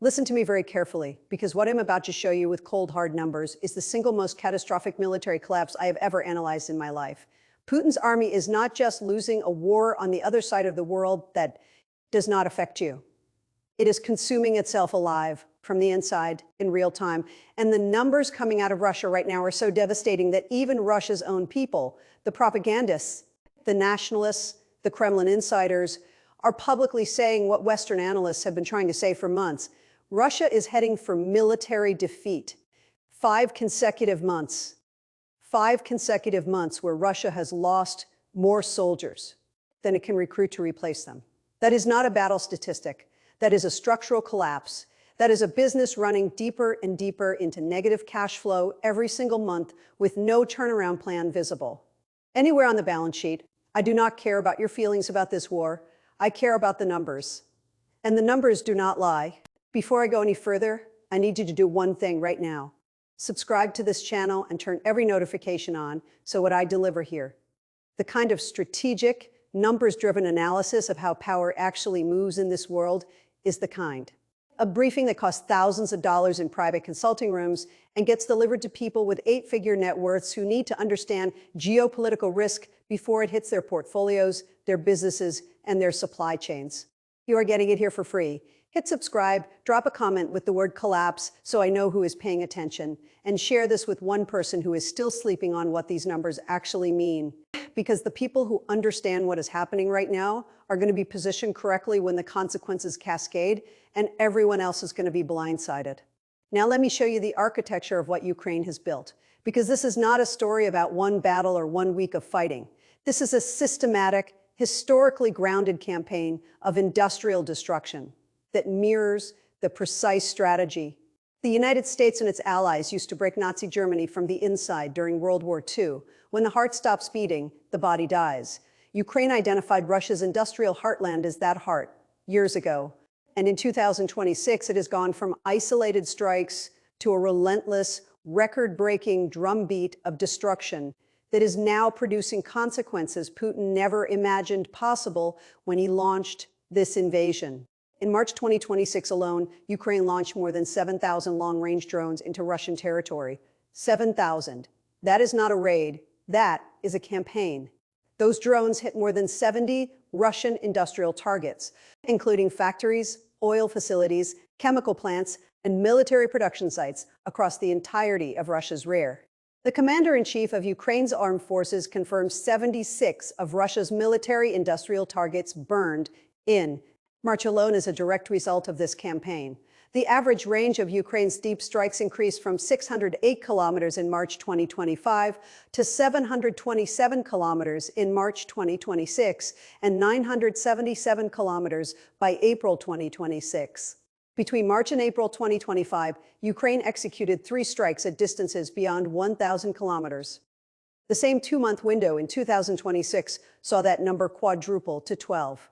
Listen to me very carefully, because what I'm about to show you with cold, hard numbers is the single most catastrophic military collapse I have ever analyzed in my life. Putin's army is not just losing a war on the other side of the world that does not affect you. It is consuming itself alive from the inside in real time. And the numbers coming out of Russia right now are so devastating that even Russia's own people, the propagandists, the nationalists, the Kremlin insiders, are publicly saying what Western analysts have been trying to say for months. Russia is heading for military defeat. 5 consecutive months where Russia has lost more soldiers than it can recruit to replace them. That is not a battle statistic. That is a structural collapse. That is a business running deeper and deeper into negative cash flow every single month with no turnaround plan visible. Anywhere on the balance sheet, I do not care about your feelings about this war. I care about the numbers. And the numbers do not lie. Before I go any further, I need you to do one thing right now. Subscribe to this channel and turn every notification on so what I deliver here, the kind of strategic, numbers-driven analysis of how power actually moves in this world, is the kind. A briefing that costs thousands of dollars in private consulting rooms and gets delivered to people with 8-figure net worths who need to understand geopolitical risk before it hits their portfolios, their businesses, and their supply chains. You are getting it here for free. Hit subscribe, drop a comment with the word collapse so I know who is paying attention, and share this with one person who is still sleeping on what these numbers actually mean. Because the people who understand what is happening right now are going to be positioned correctly when the consequences cascade, and everyone else is going to be blindsided. Now let me show you the architecture of what Ukraine has built, because this is not a story about one battle or 1 week of fighting. This is a systematic, historically grounded campaign of industrial destruction that mirrors the precise strategy. The United States and its allies used to break Nazi Germany from the inside during World War II. When the heart stops beating, the body dies. Ukraine identified Russia's industrial heartland as that heart years ago. And in 2026, it has gone from isolated strikes to a relentless, record-breaking drumbeat of destruction that is now producing consequences Putin never imagined possible when he launched this invasion. In March 2026 alone, Ukraine launched more than 7,000 long-range drones into Russian territory. 7,000. That is not a raid. That is a campaign. Those drones hit more than 70 Russian industrial targets, including factories, oil facilities, chemical plants, and military production sites across the entirety of Russia's rear. The commander-in-chief of Ukraine's armed forces confirmed 76 of Russia's military industrial targets burned in March alone as a direct result of this campaign. The average range of Ukraine's deep strikes increased from 608 kilometers in March 2025 to 727 kilometers in March 2026 and 977 kilometers by April 2026. Between March and April 2025, Ukraine executed 3 strikes at distances beyond 1,000 kilometers. The same 2-month window in 2026 saw that number quadruple to 12.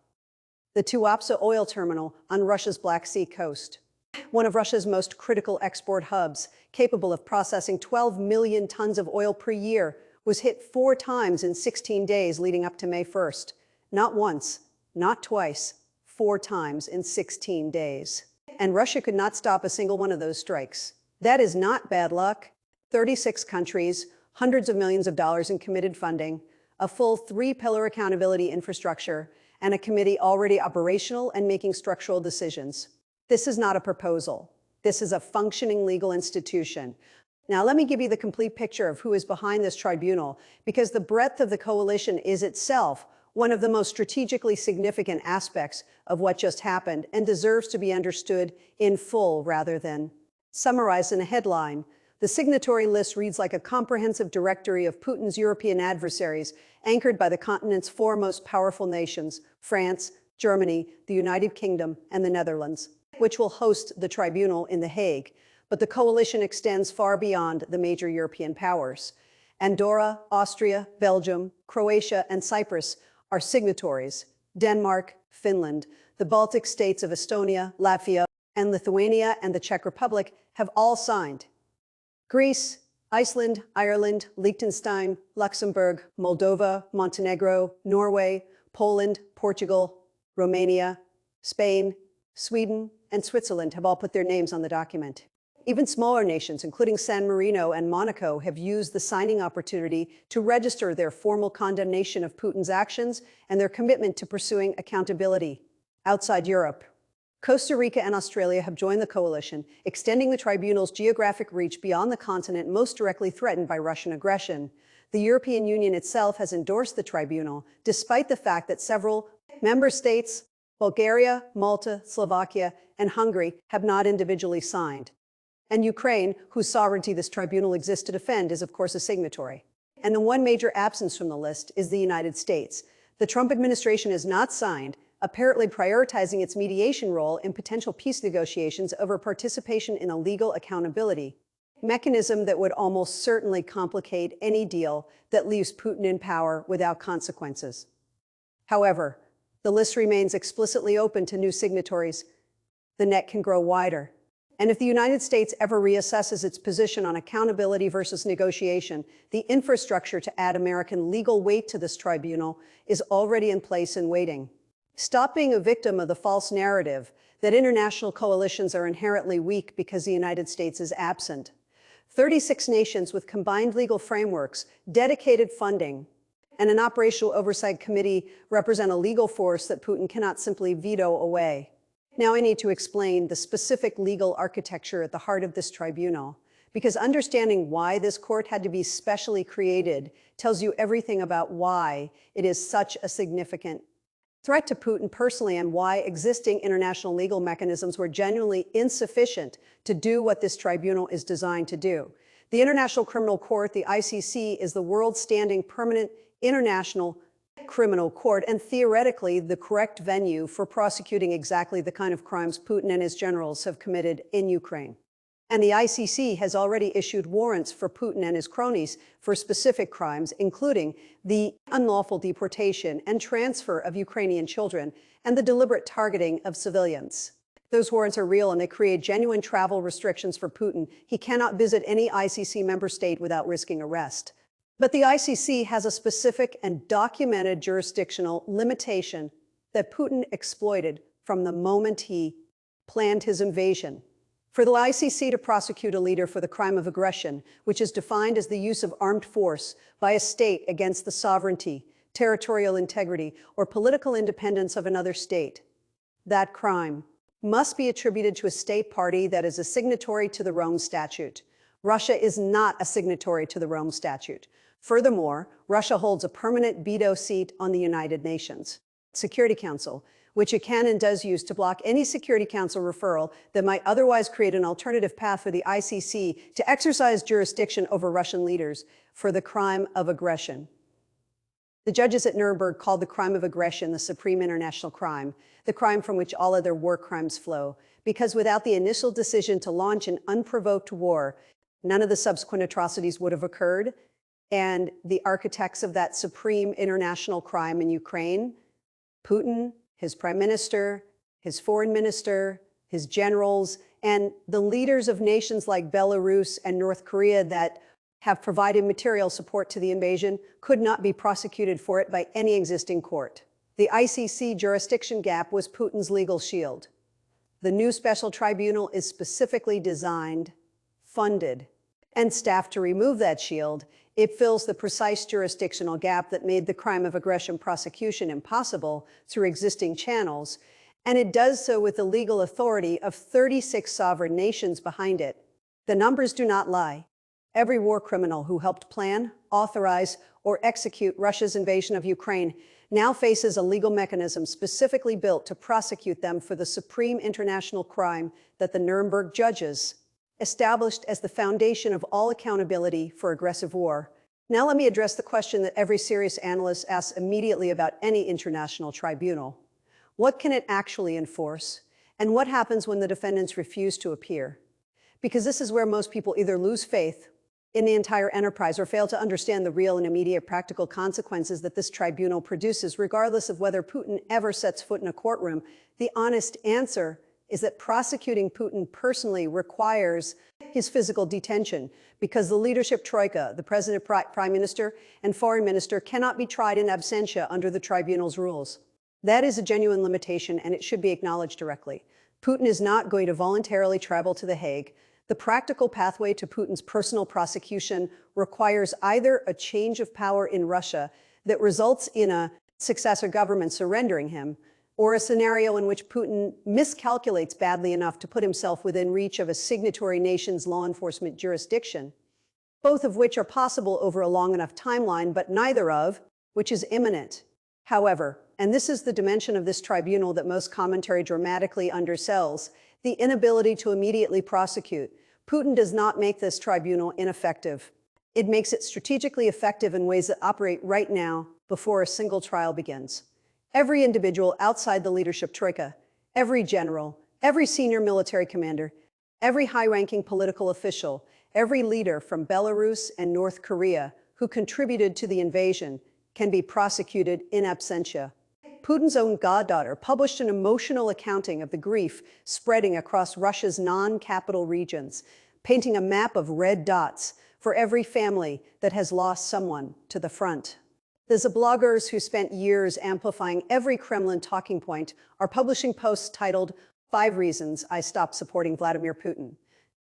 The Tuapse oil terminal on Russia's Black Sea coast, one of Russia's most critical export hubs, capable of processing 12 million tons of oil per year, was hit 4 times in 16 days leading up to May 1st. Not once, not twice, 4 times in 16 days. And Russia could not stop a single one of those strikes. That is not bad luck. 36 countries, hundreds of millions of dollars in committed funding, a full 3-pillar accountability infrastructure, and a committee already operational and making structural decisions. This is not a proposal. This is a functioning legal institution. Now, let me give you the complete picture of who is behind this tribunal, because the breadth of the coalition is itself one of the most strategically significant aspects of what just happened and deserves to be understood in full rather than summarized in a headline. The signatory list reads like a comprehensive directory of Putin's European adversaries, anchored by the continent's 4 most powerful nations, France, Germany, the United Kingdom, and the Netherlands, which will host the tribunal in The Hague. But the coalition extends far beyond the major European powers. Andorra, Austria, Belgium, Croatia, and Cyprus are signatories. Denmark, Finland, the Baltic states of Estonia, Latvia, and Lithuania, and the Czech Republic have all signed. Greece, Iceland, Ireland, Liechtenstein, Luxembourg, Moldova, Montenegro, Norway, Poland, Portugal, Romania, Spain, Sweden, and Switzerland have all put their names on the document. Even smaller nations, including San Marino and Monaco, have used the signing opportunity to register their formal condemnation of Putin's actions and their commitment to pursuing accountability. Outside Europe, Costa Rica and Australia have joined the coalition, extending the tribunal's geographic reach beyond the continent most directly threatened by Russian aggression. The European Union itself has endorsed the tribunal, despite the fact that several member states, Bulgaria, Malta, Slovakia, and Hungary, have not individually signed. And Ukraine, whose sovereignty this tribunal exists to defend, is of course a signatory. And the one major absence from the list is the United States. The Trump administration has not signed, apparently prioritizing its mediation role in potential peace negotiations over participation in a legal accountability mechanism that would almost certainly complicate any deal that leaves Putin in power without consequences. However, the list remains explicitly open to new signatories. The net can grow wider. And if the United States ever reassesses its position on accountability versus negotiation, the infrastructure to add American legal weight to this tribunal is already in place and waiting. Stop being a victim of the false narrative that international coalitions are inherently weak because the United States is absent. 36 nations with combined legal frameworks, dedicated funding, and an operational oversight committee represent a legal force that Putin cannot simply veto away. Now I need to explain the specific legal architecture at the heart of this tribunal, because understanding why this court had to be specially created tells you everything about why it is such a significant threat to Putin personally and why existing international legal mechanisms were genuinely insufficient to do what this tribunal is designed to do. The International Criminal Court, the ICC, is the world's standing permanent international criminal court and theoretically the correct venue for prosecuting exactly the kind of crimes Putin and his generals have committed in Ukraine. And the ICC has already issued warrants for Putin and his cronies for specific crimes, including the unlawful deportation and transfer of Ukrainian children and the deliberate targeting of civilians. Those warrants are real and they create genuine travel restrictions for Putin. He cannot visit any ICC member state without risking arrest. But the ICC has a specific and documented jurisdictional limitation that Putin exploited from the moment he planned his invasion. For the ICC to prosecute a leader for the crime of aggression, which is defined as the use of armed force by a state against the sovereignty, territorial integrity, or political independence of another state, that crime must be attributed to a state party that is a signatory to the Rome Statute. Russia is not a signatory to the Rome Statute. Furthermore, Russia holds a permanent veto seat on the United Nations Security Council, which it can and does use to block any Security Council referral that might otherwise create an alternative path for the ICC to exercise jurisdiction over Russian leaders for the crime of aggression. The judges at Nuremberg called the crime of aggression the supreme international crime, the crime from which all other war crimes flow, because without the initial decision to launch an unprovoked war, none of the subsequent atrocities would have occurred, and the architects of that supreme international crime in Ukraine, Putin, his prime minister, his foreign minister, his generals, and the leaders of nations like Belarus and North Korea that have provided material support to the invasion could not be prosecuted for it by any existing court. The ICC jurisdiction gap was Putin's legal shield. The new special tribunal is specifically designed, funded, and staffed to remove that shield. It fills the precise jurisdictional gap that made the crime of aggression prosecution impossible through existing channels, and it does so with the legal authority of 36 sovereign nations behind it. The numbers do not lie. Every war criminal who helped plan, authorize, or execute Russia's invasion of Ukraine now faces a legal mechanism specifically built to prosecute them for the supreme international crime that the Nuremberg judges established as the foundation of all accountability for aggressive war. Now let me address the question that every serious analyst asks immediately about any international tribunal. What can it actually enforce? And what happens when the defendants refuse to appear? Because this is where most people either lose faith in the entire enterprise or fail to understand the real and immediate practical consequences that this tribunal produces, regardless of whether Putin ever sets foot in a courtroom. The honest answer is that prosecuting Putin personally requires his physical detention, because the leadership troika, the president, prime minister, and foreign minister, cannot be tried in absentia under the tribunal's rules. That is a genuine limitation, and it should be acknowledged directly. Putin is not going to voluntarily travel to The Hague. The practical pathway to Putin's personal prosecution requires either a change of power in Russia that results in a successor government surrendering him, or a scenario in which Putin miscalculates badly enough to put himself within reach of a signatory nation's law enforcement jurisdiction, both of which are possible over a long enough timeline, but neither of which is imminent. However, and this is the dimension of this tribunal that most commentary dramatically undersells, the inability to immediately prosecute. Putin does not make this tribunal ineffective. It makes it strategically effective in ways that operate right now before a single trial begins. Every individual outside the leadership troika, every general, every senior military commander, every high-ranking political official, every leader from Belarus and North Korea who contributed to the invasion can be prosecuted in absentia. Putin's own goddaughter published an emotional accounting of the grief spreading across Russia's non-capital regions, painting a map of red dots for every family that has lost someone to the front. The bloggers who spent years amplifying every Kremlin talking point are publishing posts titled, "5 Reasons I Stopped Supporting Vladimir Putin."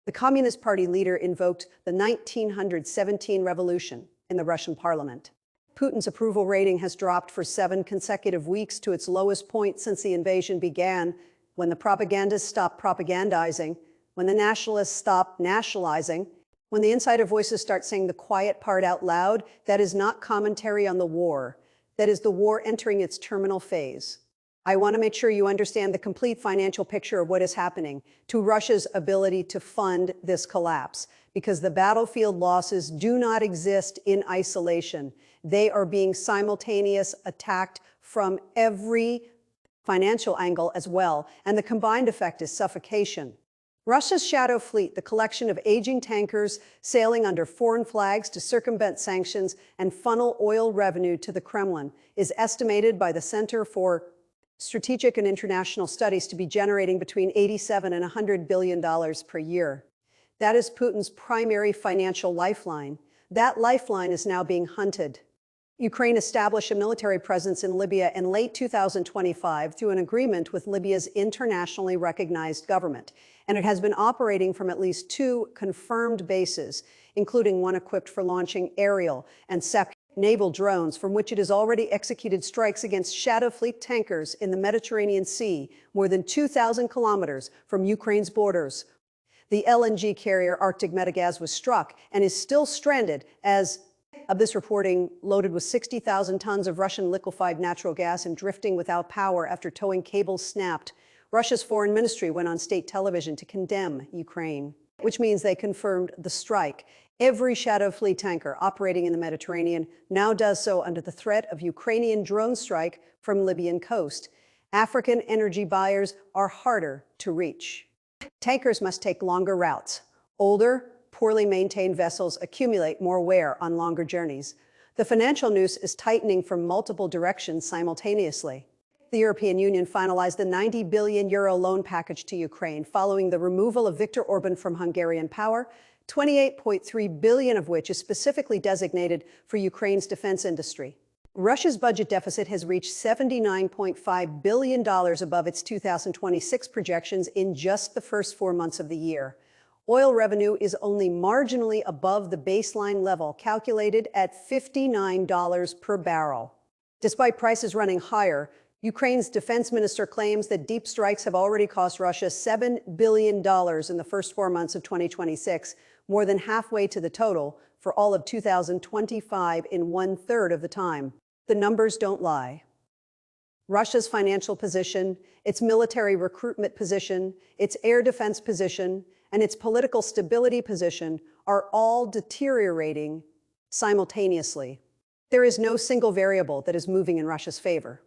The Communist Party leader invoked the 1917 revolution in the Russian parliament. Putin's approval rating has dropped for 7 consecutive weeks to its lowest point since the invasion began, when the propagandists stopped propagandizing, when the nationalists stopped nationalizing, when the insider voices start saying the quiet part out loud. That is not commentary on the war. That is the war entering its terminal phase. I want to make sure you understand the complete financial picture of what is happening to Russia's ability to fund this collapse, because the battlefield losses do not exist in isolation. They are being simultaneously attacked from every financial angle as well, and the combined effect is suffocation. Russia's shadow fleet, the collection of aging tankers sailing under foreign flags to circumvent sanctions and funnel oil revenue to the Kremlin, is estimated by the Center for Strategic and International Studies to be generating between $87 and $100 billion per year. That is Putin's primary financial lifeline. That lifeline is now being hunted. Ukraine established a military presence in Libya in late 2025 through an agreement with Libya's internationally recognized government, and it has been operating from at least 2 confirmed bases, including one equipped for launching aerial and naval drones, from which it has already executed strikes against Shadow Fleet tankers in the Mediterranean Sea, more than 2,000 kilometers from Ukraine's borders. The LNG carrier Arctic Medigaz was struck and is still stranded as of this reporting, loaded with 60,000 tons of Russian liquefied natural gas and drifting without power after towing cables snapped. Russia's foreign ministry went on state television to condemn Ukraine, which means they confirmed the strike. Every Shadow Fleet tanker operating in the Mediterranean now does so under the threat of Ukrainian drone strike from Libyan coast. African energy buyers are harder to reach. Tankers must take longer routes. Older, poorly maintained vessels accumulate more wear on longer journeys. The financial noose is tightening from multiple directions simultaneously. The European Union finalized the €90 billion loan package to Ukraine following the removal of Viktor Orban from Hungarian power, $28.3 billion of which is specifically designated for Ukraine's defense industry. Russia's budget deficit has reached $79.5 billion above its 2026 projections in just the first 4 months of the year. Oil revenue is only marginally above the baseline level, calculated at $59 per barrel. Despite prices running higher, Ukraine's defense minister claims that deep strikes have already cost Russia $7 billion in the first 4 months of 2026, more than halfway to the total for all of 2025 in 1/3 of the time. The numbers don't lie. Russia's financial position, its military recruitment position, its air defense position, and its political stability position are all deteriorating simultaneously. There is no single variable that is moving in Russia's favor.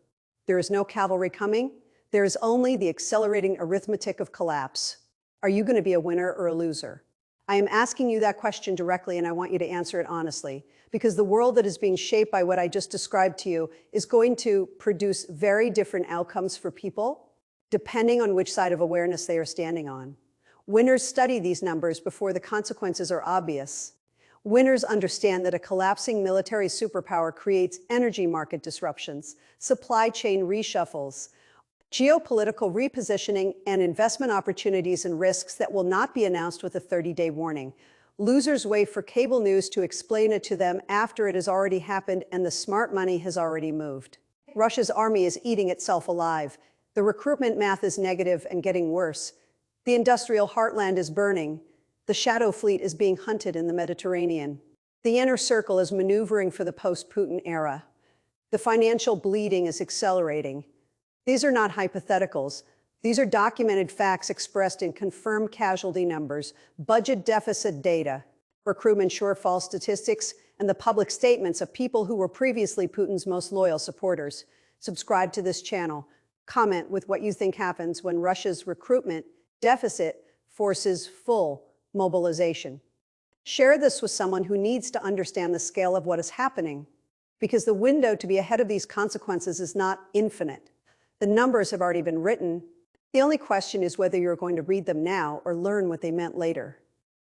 There is no cavalry coming. There is only the accelerating arithmetic of collapse. Are you going to be a winner or a loser? I am asking you that question directly, and I want you to answer it honestly, because the world that is being shaped by what I just described to you is going to produce very different outcomes for people, depending on which side of awareness they are standing on. Winners study these numbers before the consequences are obvious. Winners understand that a collapsing military superpower creates energy market disruptions, supply chain reshuffles, geopolitical repositioning and investment opportunities and risks that will not be announced with a 30-day warning. Losers wait for cable news to explain it to them after it has already happened and the smart money has already moved. Russia's army is eating itself alive. The recruitment math is negative and getting worse. The industrial heartland is burning. The shadow fleet is being hunted in the Mediterranean. The inner circle is maneuvering for the post-Putin era. The financial bleeding is accelerating. These are not hypotheticals. These are documented facts expressed in confirmed casualty numbers, budget deficit data, recruitment shortfall statistics, and the public statements of people who were previously Putin's most loyal supporters. Subscribe to this channel. Comment with what you think happens when Russia's recruitment deficit forces full mobilization. Share this with someone who needs to understand the scale of what is happening, because the window to be ahead of these consequences is not infinite. The numbers have already been written. The only question is whether you're going to read them now or learn what they meant later.